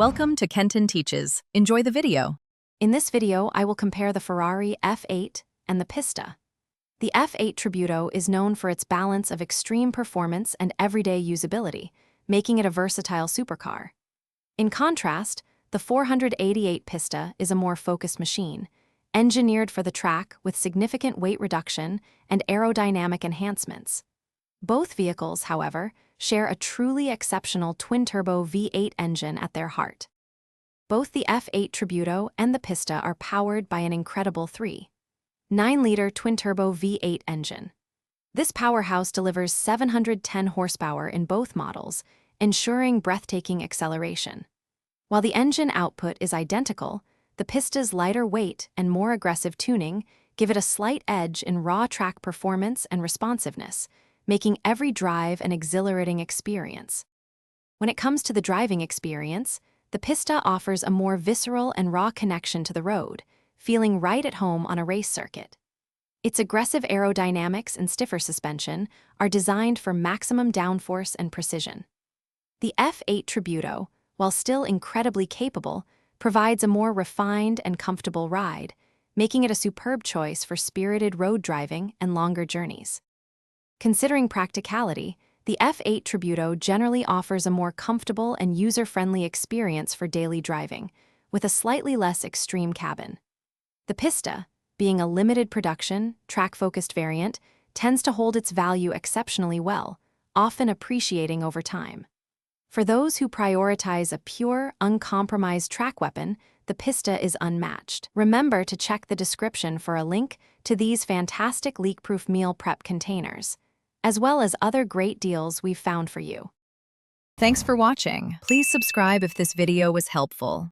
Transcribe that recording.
Welcome to Kenton Teaches. Enjoy the video. In this video, I will compare the Ferrari F8 and the Pista. The F8 Tributo is known for its balance of extreme performance and everyday usability, making it a versatile supercar. In contrast, the 488 Pista is a more focused machine, engineered for the track with significant weight reduction and aerodynamic enhancements. Both vehicles, however, share a truly exceptional twin-turbo V8 engine at their heart. Both the F8 Tributo and the Pista are powered by an incredible 3.9-liter twin-turbo V8 engine. This powerhouse delivers 710 horsepower in both models, ensuring breathtaking acceleration. While the engine output is identical, the Pista's lighter weight and more aggressive tuning give it a slight edge in raw track performance and responsiveness, making every drive an exhilarating experience. When it comes to the driving experience, the Pista offers a more visceral and raw connection to the road, feeling right at home on a race circuit. Its aggressive aerodynamics and stiffer suspension are designed for maximum downforce and precision. The F8 Tributo, while still incredibly capable, provides a more refined and comfortable ride, making it a superb choice for spirited road driving and longer journeys. Considering practicality, the F8 Tributo generally offers a more comfortable and user-friendly experience for daily driving, with a slightly less extreme cabin. The Pista, being a limited production, track-focused variant, tends to hold its value exceptionally well, often appreciating over time. For those who prioritize a pure, uncompromised track weapon, the Pista is unmatched. Remember to check the description for a link to these fantastic leak-proof meal prep containers, as well as other great deals we've found for you. Thanks for watching. Please subscribe if this video was helpful.